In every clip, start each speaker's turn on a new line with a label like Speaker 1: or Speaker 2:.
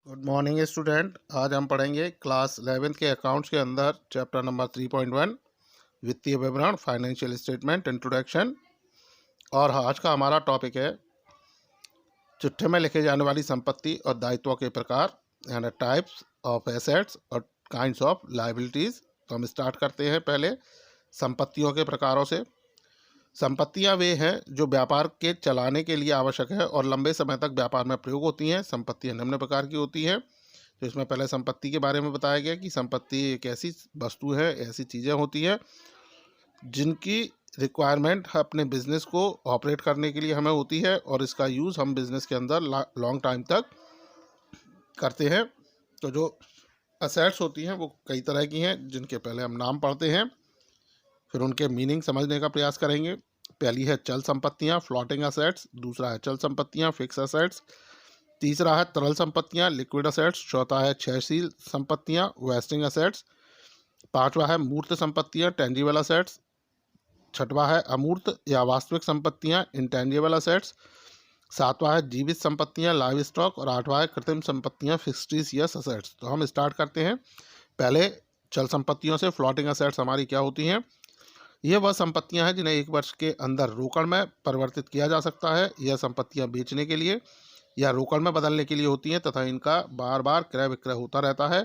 Speaker 1: Good morning student. आज हम पढ़ेंगे क्लास 11th के अकाउंट्स के अंदर चैप्टर नंबर 3.1 वित्तीय विवरण फाइनेंशियल स्टेटमेंट इंट्रोडक्शन। और आज का हमारा टॉपिक है चिट्ठे में लिखे जाने वाली संपत्ति और दायित्वों के प्रकार यानी टाइप्स ऑफ एसेट्स और काइंड्स ऑफ लायबिलिटीज़। तो हम स्टार्ट करते हैं पहले संपत्तियों के प्रकारों से। संपत्तियां वे हैं जो व्यापार के चलाने के लिए आवश्यक है और लंबे समय तक व्यापार में प्रयोग होती हैं। संपत्तियां निम्न प्रकार की होती हैं। तो इसमें पहले संपत्ति के बारे में बताया गया कि संपत्ति एक ऐसी वस्तु है, ऐसी चीज़ें होती हैं जिनकी रिक्वायरमेंट अपने बिजनेस को ऑपरेट करने के लिए हमें होती है और इसका यूज़ हम बिजनेस के अंदर लॉन्ग टाइम तक करते हैं। तो जो असेट्स होती हैं वो कई तरह की हैं, जिनके पहले हम नाम पढ़ते हैं, फिर उनके मीनिंग समझने का प्रयास करेंगे। पहली है चल संपत्तियां, फ्लोटिंग असेट्स। दूसरा है चल संपत्तियां, फिक्स असेट्स। तीसरा है तरल संपत्तियां, लिक्विड असेट्स। चौथा है क्षयशील संपत्तियां, वेस्टिंग असेट्स। पांचवा है मूर्त संपत्तियां, टेंजिबल असेट्स। छठवा है अमूर्त या वास्तविक संपत्तियां, इंटेंजिबल असेट्स। सातवां है जीवित संपत्तियां, लाइव स्टॉक। और आठवां है कृत्रिम संपत्तियां, फिक्स्ड असेट्स। तो हम स्टार्ट करते हैं पहले चल संपत्तियों से। फ्लोटिंग असेट्स हमारी क्या होती हैं? ये वह संपत्तियां हैं जिन्हें एक वर्ष के अंदर रोकड़ में परिवर्तित किया जा सकता है। यह संपत्तियां बेचने के लिए या रोकड़ में बदलने के लिए होती हैं तथा इनका बार बार क्रय विक्रय होता रहता है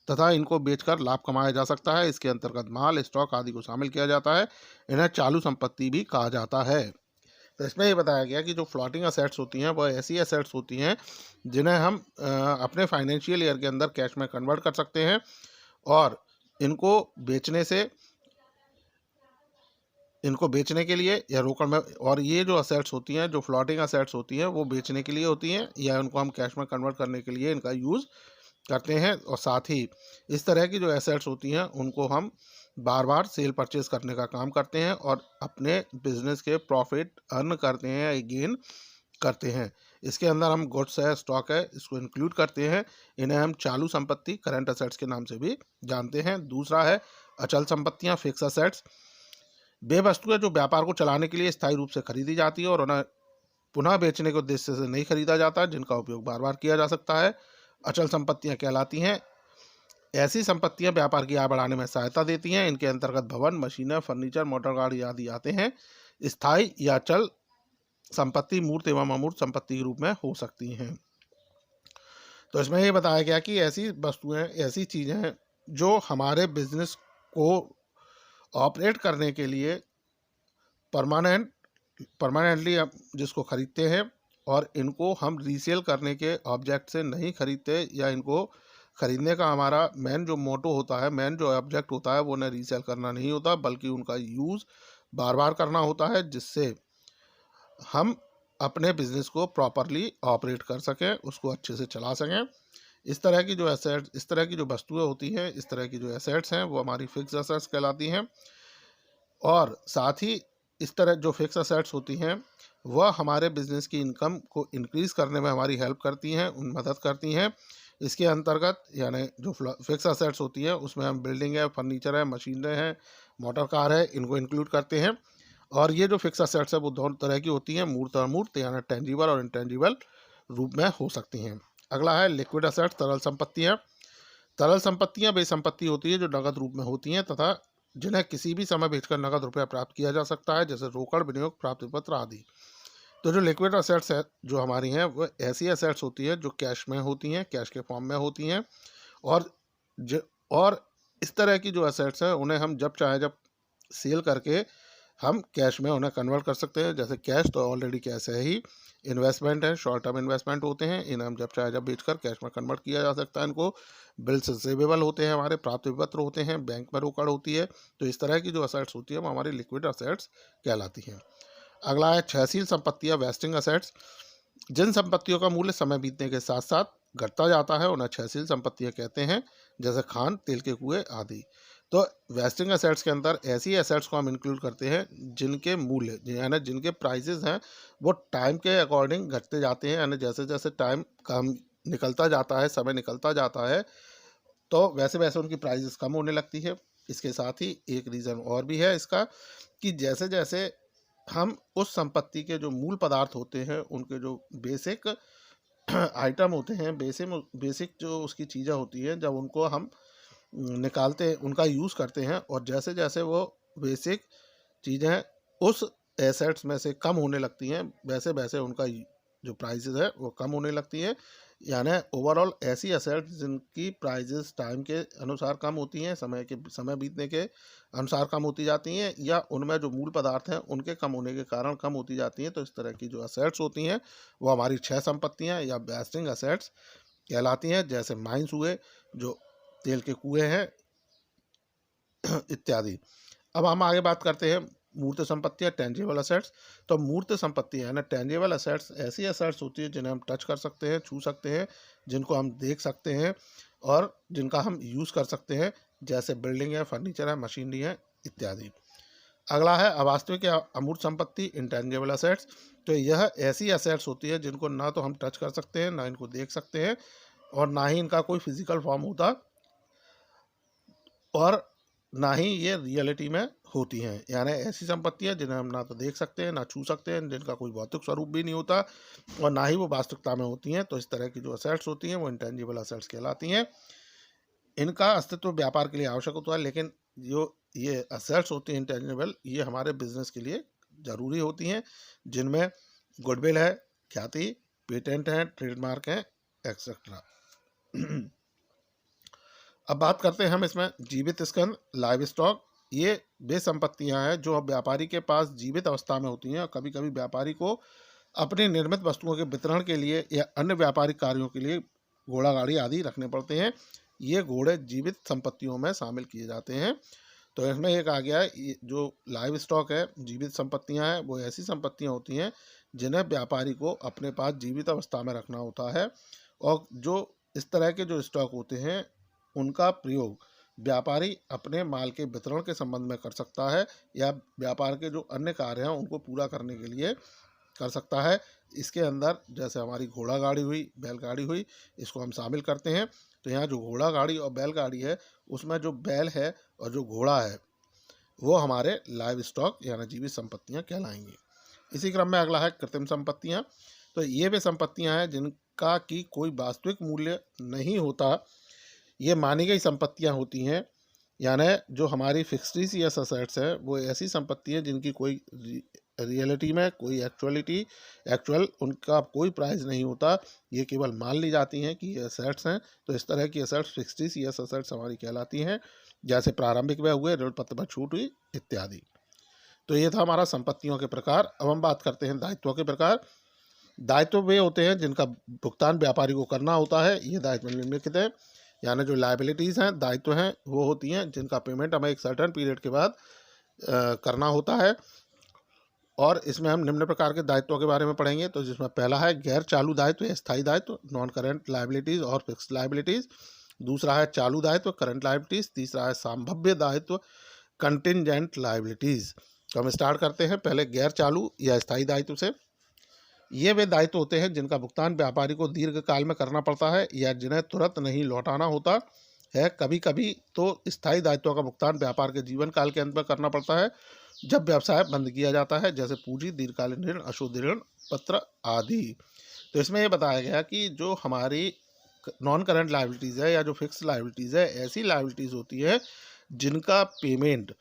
Speaker 1: तथा इनको बेचकर लाभ कमाया जा सकता है। इसके अंतर्गत माल, स्टॉक आदि को शामिल किया जाता है। इन्हें चालू संपत्ति भी कहा जाता है। तो इसमें ये बताया गया कि जो फ्लोटिंग असेट्स होती हैं वह ऐसी असेट्स होती हैं जिन्हें हम अपने फाइनेंशियल ईयर के अंदर कैश में कन्वर्ट कर सकते हैं और इनको बेचने के लिए या रोकड़ में, और ये जो असेट्स होती हैं, जो फ्लोटिंग असेट्स होती हैं, वो बेचने के लिए होती हैं या उनको हम कैश में कन्वर्ट करने के लिए इनका यूज़ करते हैं। और साथ ही इस तरह की जो एसेट्स होती हैं उनको हम बार बार सेल परचेज करने का काम करते हैं और अपने बिजनेस के प्रॉफिट अर्न करते हैं या गेन करते हैं। इसके अंदर हम गुड्स है, स्टॉक है, इसको इंक्लूड करते हैं। इन्हें हम चालू संपत्ति, करंट असेट्स के नाम से भी जानते हैं। दूसरा है अचल संपत्तियां, फिक्स असेट्स। वे वस्तुएं जो व्यापार को चलाने के लिए स्थायी रूप से खरीदी जाती है और उन्हें पुनः बेचने के उद्देश्य से नहीं खरीदा जाता, जिनका उपयोग बार बार किया जा सकता है। अचल संपत्तियां कहलाती हैं। ऐसी संपत्तियां व्यापार की आय बढ़ाने में सहायता देती हैं। इनके अंतर्गत भवन, मशीनें, फर्नीचर, मोटर गाड़ी आदि आते हैं। स्थायी या अचल संपत्ति मूर्त एवं अमूर्त संपत्ति के रूप में हो सकती हैं। तो इसमें ये बताया गया कि ऐसी वस्तुएं, ऐसी चीज़ें हैं जो हमारे बिजनेस को ऑपरेट करने के लिए परमानेंटली हम जिसको खरीदते हैं और इनको हम रीसेल करने के ऑब्जेक्ट से नहीं खरीदते, या इनको खरीदने का हमारा मेन जो मोटो होता है, मेन जो ऑब्जेक्ट होता है, वो न रीसेल करना नहीं होता बल्कि उनका यूज़ बार बार करना होता है, जिससे हम अपने बिजनेस को प्रॉपरली ऑपरेट कर सकें, उसको अच्छे से चला सकें। इस तरह की जो वस्तुएं होती हैं, इस तरह की जो एसेट्स हैं, वो हमारी फिक्स एसेट्स कहलाती हैं। और साथ ही इस तरह जो फिक्स एसेट्स होती हैं वह हमारे बिजनेस की इनकम को इंक्रीज़ करने में हमारी हेल्प करती हैं, मदद करती हैं। इसके अंतर्गत यानी जो फिक्स एसेट्स होती हैं उसमें हम बिल्डिंग है, फर्नीचर है, मशीनें हैं, मोटर कार है, इनको इंक्लूड करते हैं। और ये जो फिक्स एसेट्स है वो दोनों तरह की होती हैं, मूर्त और अमूर्त, यानी टेंजिबल और इंटेंजिबल रूप में हो सकती हैं। अगला है लिक्विड एसेट्स, तरल संपत्तियाँ। तरल संपत्तियां वे संपत्ति होती है जो नगद रूप में होती हैं तथा जिन्हें किसी भी समय बेचकर नगद रुपया प्राप्त किया जा सकता है, जैसे रोकड़, विनियोग, प्राप्ति पत्र आदि। तो जो लिक्विड असेट्स है जो हमारी हैं वो ऐसी असेट्स होती है जो कैश में होती हैं, कैश के फॉर्म में होती हैं। और और इस तरह की जो असेट्स हैं उन्हें हम जब चाहे जब सेल करके हम कैश में उन्हें कन्वर्ट कर सकते हैं। जैसे कैश तो ऑलरेडी कैश है ही, इन्वेस्टमेंट है, शॉर्ट टर्म इन्वेस्टमेंट होते हैं, इन्हें हम जब चाहे जब बेचकर कैश में कन्वर्ट किया जा सकता है। इनको बिल्स रिसीवेबल होते हैं, हमारे प्राप्ति पत्र होते हैं, बैंक में रोकड़ होती है। तो इस तरह की जो असेट्स होती है वो हमारी लिक्विड असेट्स कहलाती हैं। अगला है क्षयशील संपत्तियां, वेस्टिंग असेट्स। जिन संपत्तियों का मूल्य समय बीतने के साथ साथ घटता जाता है उन्हें क्षयशील संपत्तियां कहते हैं, जैसे खान, तेल के कुएं आदि। तो वेस्टिंग असेट्स के अंदर ऐसी एसेट्स को हम इंक्लूड करते हैं जिनके मूल्य यानी जिनके प्राइसेस हैं वो टाइम के अकॉर्डिंग घटते जाते हैं, यानी जैसे जैसे टाइम कम निकलता जाता है, समय निकलता जाता है, तो वैसे वैसे उनकी प्राइसेस कम होने लगती है। इसके साथ ही एक रीज़न और भी है इसका कि जैसे जैसे हम उस संपत्ति के जो मूल पदार्थ होते हैं, उनके जो बेसिक आइटम होते हैं, बेसिक जो उसकी चीज़ें होती हैं, जब उनको हम निकालते, उनका यूज़ करते हैं और जैसे जैसे वो बेसिक चीज़ें उस एसेट्स में से कम होने लगती हैं, वैसे वैसे उनका जो प्राइसेस है वो कम होने लगती हैं। यानी ओवरऑल ऐसी एसेट्स जिनकी प्राइसेस टाइम के अनुसार कम होती हैं, समय बीतने के अनुसार कम होती जाती हैं, या उनमें जो मूल पदार्थ हैं उनके कम होने के कारण कम होती जाती हैं। तो इस तरह की जो एसेट्स होती हैं वो हमारी 6 संपत्तियां या वेस्टिंग एसेट्स कहलाती हैं, जैसे माइंस हुए, जो तेल के कुएं हैं, इत्यादि। अब हम आगे बात करते हैं मूर्त संपत्तियाँ, टेंजिबल असेट्स। तो मूर्त संपत्तियाँ है ना, टेंजिबल असेट्स ऐसी असेट्स होती है जिन्हें हम टच कर सकते हैं, छू सकते हैं, जिनको हम देख सकते हैं और जिनका हम यूज़ कर सकते हैं, जैसे बिल्डिंग है, फर्नीचर है, मशीनरी है, इत्यादि। अगला है अवास्तविक या अमूर्त संपत्ति, इंटेंजिबल असेट्स। तो यह ऐसी असेट्स होती है जिनको ना तो हम टच कर सकते हैं, ना इनको देख सकते हैं, और ना ही इनका कोई फिजिकल फॉर्म होता, और ना ही ये रियलिटी में होती हैं। यानी ऐसी संपत्तियां जिन्हें हम ना तो देख सकते हैं, ना छू सकते हैं, जिनका कोई भौतिक स्वरूप भी नहीं होता, और ना ही वो वास्तविकता में होती हैं। तो इस तरह की जो असेट्स होती हैं वो इंटेंजिबल असेट्स कहलाती हैं। इनका अस्तित्व व्यापार के लिए आवश्यक होता है, लेकिन जो ये असेट्स होती हैं इंटेंजिबल, ये हमारे बिजनेस के लिए ज़रूरी होती हैं, जिनमें गुडविल है, ख्याति, पेटेंट हैं, ट्रेडमार्क हैं, एक्सेट्रा। अब बात करते हैं हम इसमें जीवित स्कंद, लाइव स्टॉक। ये वे संपत्तियां हैं जो अब व्यापारी के पास जीवित अवस्था में होती हैं, और कभी कभी व्यापारी को अपनी निर्मित वस्तुओं के वितरण के लिए या अन्य व्यापारिक कार्यों के लिए घोड़ा गाड़ी आदि रखने पड़ते हैं। ये घोड़े जीवित संपत्तियों में शामिल किए जाते हैं। तो इसमें एक आ गया है, ये जो लाइव स्टॉक है, जीवित संपत्तियां हैं, वो ऐसी संपत्तियां होती हैं जिन्हें व्यापारी को अपने पास जीवित अवस्था में रखना होता है, और जो इस तरह के जो स्टॉक होते हैं उनका प्रयोग व्यापारी अपने माल के वितरण के संबंध में कर सकता है, या व्यापार के जो अन्य कार्य हैं उनको पूरा करने के लिए कर सकता है। इसके अंदर जैसे हमारी घोड़ा गाड़ी हुई, बैलगाड़ी हुई, इसको हम शामिल करते हैं। तो यहाँ जो घोड़ा गाड़ी और बैलगाड़ी है, उसमें जो बैल है और जो घोड़ा है वो हमारे लाइव स्टॉक यानी जीवित संपत्तियाँ कहलाएंगी। इसी क्रम में अगला है कृत्रिम संपत्तियाँ। तो ये वे संपत्तियाँ हैं जिनका की कोई वास्तविक मूल्य नहीं होता, ये मानी गई संपत्तियां होती हैं। यानी जो हमारी फिक्स्ड या असेट्स है वो ऐसी संपत्ति है जिनकी कोई रियलिटी में कोई एक्चुअल उनका कोई प्राइस नहीं होता, ये केवल मान ली जाती हैं कि ये असेट्स हैं। तो इस तरह की असेट्स फिक्स्ड या असेट्स हमारी कहलाती हैं, जैसे प्रारंभिक व्यय हुए, ऋण पत्र पर छूट हुई, इत्यादि। तो ये था हमारा संपत्तियों के प्रकार। अब हम बात करते हैं दायित्वों के प्रकार। दायित्व वे होते हैं जिनका भुगतान व्यापारी को करना होता है। ये दायित्व निम्नलिखित है। यानी जो लाइबिलिटीज़ हैं, दायित्व हैं, वो होती हैं जिनका पेमेंट हमें एक सर्टेन पीरियड के बाद करना होता है। और इसमें हम निम्न प्रकार के दायित्वों के बारे में पढ़ेंगे। तो जिसमें पहला है गैर चालू दायित्व या स्थायी दायित्व, नॉन करेंट लाइबिलिटीज़ और फिक्स्ड लाइबिलिटीज़। दूसरा है चालू दायित्व, करंट लाइबिलिटीज़। तीसरा है संभाव्य दायित्व, कंटिंजेंट लाइबिलिटीज़। तो हम स्टार्ट करते हैं पहले गैर चालू या स्थायी दायित्व से। ये वे दायित्व होते हैं जिनका भुगतान व्यापारी को दीर्घकाल में करना पड़ता है या जिन्हें तुरंत नहीं लौटाना होता है। कभी कभी तो स्थायी दायित्वों का भुगतान व्यापार के जीवन काल के अंत में करना पड़ता है, जब व्यवसाय बंद किया जाता है, जैसे पूंजी, दीर्घकालीन ऋण, अशुद्ध ऋण पत्र आदि। तो इसमें यह बताया गया कि जो हमारी नॉन करंट लाइबिलिटीज़ है या जो फिक्स लाइबिलिटीज़ है, ऐसी लाइबिलिटीज़ होती है जिनका पेमेंट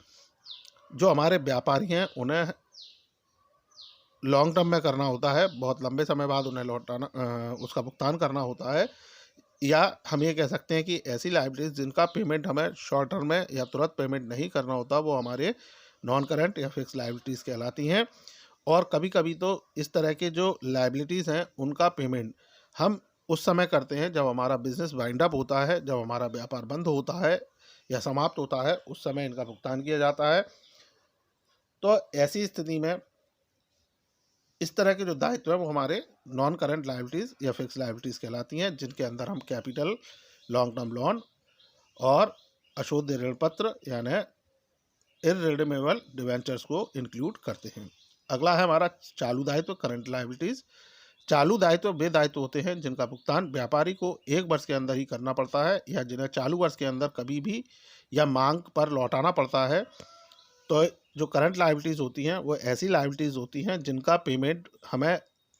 Speaker 1: जो हमारे व्यापारी हैं उन्हें लॉन्ग टर्म में करना होता है, बहुत लंबे समय बाद उन्हें लौटाना उसका भुगतान करना होता है। या हम ये कह सकते हैं कि ऐसी लाइबिलिटीज़ जिनका पेमेंट हमें शॉर्ट टर्म में या तुरंत पेमेंट नहीं करना होता, वो हमारे नॉन करंट या फिक्स लाइबिलिटीज़ कहलाती हैं। और कभी कभी तो इस तरह के जो लाइबिलिटीज़ हैं उनका पेमेंट हम उस समय करते हैं जब हमारा बिजनेस वाइंड अप होता है, जब हमारा व्यापार बंद होता है या समाप्त होता है, उस समय इनका भुगतान किया जाता है। तो ऐसी स्थिति में इस तरह के जो दायित्व है वो हमारे नॉन करंट लाइबिलिटीज़ या फिक्स लाइबिलिटीज़ कहलाती हैं, जिनके अंदर हम कैपिटल, लॉन्ग टर्म लोन और अशुद्ध ऋण पत्र यानी इररिडीमेबल डिवेंचर्स को इंक्लूड करते हैं। अगला है हमारा चालू दायित्व, करंट लाइबिलिटीज़। चालू दायित्व वे दायित्व होते हैं जिनका भुगतान व्यापारी को 1 वर्ष के अंदर ही करना पड़ता है या जिन्हें चालू वर्ष के अंदर कभी भी या मांग पर लौटाना पड़ता है। तो जो करंट लाइबिलिटीज़ होती हैं वो ऐसी लाइबिलिटीज़ होती हैं जिनका पेमेंट हमें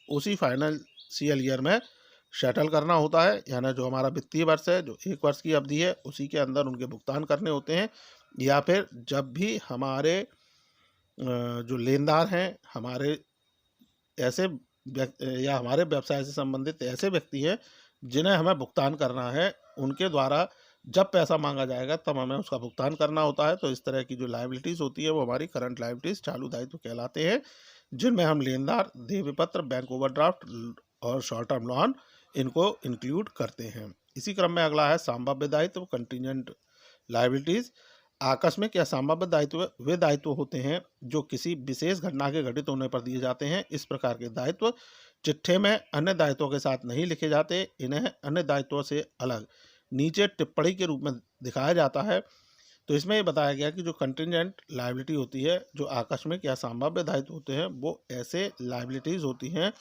Speaker 1: उसी फाइनेंशियल ईयर में सेटल करना होता है, यानी जो हमारा वित्तीय वर्ष है, जो 1 वर्ष की अवधि है, उसी के अंदर उनके भुगतान करने होते हैं। या फिर जब भी हमारे जो लेनदार हैं, हमारे ऐसे या हमारे व्यवसाय से संबंधित ऐसे व्यक्ति हैं जिन्हें हमें भुगतान करना है, उनके द्वारा जब पैसा मांगा जाएगा तब हमें उसका भुगतान करना होता है। तो इस तरह की जो लायबिलिटीज़ होती है वो हमारी करंट लायबिलिटीज़, चालू दायित्व कहलाते हैं, जिनमें हम लेनदार, देय विपत्र, बैंक ओवरड्राफ्ट और शॉर्ट टर्म लोन इनको इंक्लूड करते हैं। इसी क्रम में अगला है संभाव्य दायित्व, कंटीजेंट लायबिलिटीज़। आकस्मिक या संभाव्य दायित्व वे दायित्व होते हैं जो किसी विशेष घटना के घटित होने पर दिए जाते हैं। इस प्रकार के दायित्व चिट्ठे में अन्य दायित्वों के साथ नहीं लिखे जाते, इन्हें अन्य दायित्वों से अलग नीचे टिप्पणी के रूप में दिखाया जाता है। तो इसमें ये बताया गया कि जो कंटिजेंट लायबिलिटी होती है, जो आकस्मिक या संभाव्य दायित्व होते हैं, वो ऐसे लायबिलिटीज़ होती हैं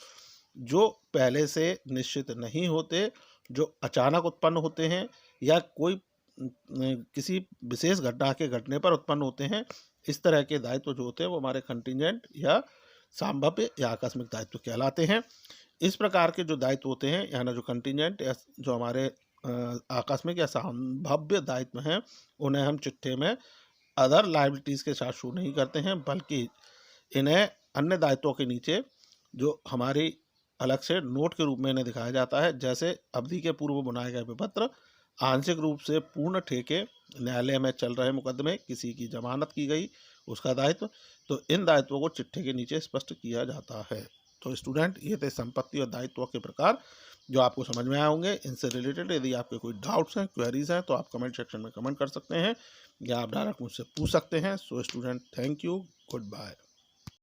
Speaker 1: जो पहले से निश्चित नहीं होते, जो अचानक उत्पन्न होते हैं या कोई किसी विशेष घटना के घटने पर उत्पन्न होते हैं। इस तरह के दायित्व जो होते हैं वो हमारे कंटिजेंट या संभाव्य या आकस्मिक दायित्व कहलाते हैं। इस प्रकार के जो दायित्व होते हैं, यानी जो कंटिजेंट या जो हमारे आकस्मिक या संभाव्य दायित्व हैं, उन्हें हम चिट्ठे में अदर लायबिलिटीज़ के साथ शो नहीं करते हैं, बल्कि इन्हें अन्य दायित्वों के नीचे जो हमारी अलग से नोट के रूप में इन्हें दिखाया जाता है। जैसे अवधि के पूर्व बनाए गए विपत्र, आंशिक रूप से पूर्ण ठेके, न्यायालय में चल रहे मुकदमे, किसी की जमानत की गई उसका दायित्व, तो इन दायित्वों को चिट्ठे के नीचे स्पष्ट किया जाता है। तो स्टूडेंट, ये थे संपत्ति और दायित्वों के प्रकार जो आपको समझ में आए होंगे। इनसे रिलेटेड यदि आपके कोई डाउट्स हैं, क्वेरीज हैं, तो आप कमेंट सेक्शन में कमेंट कर सकते हैं या आप डायरेक्ट मुझसे पूछ सकते हैं। So student, thank you, good bye.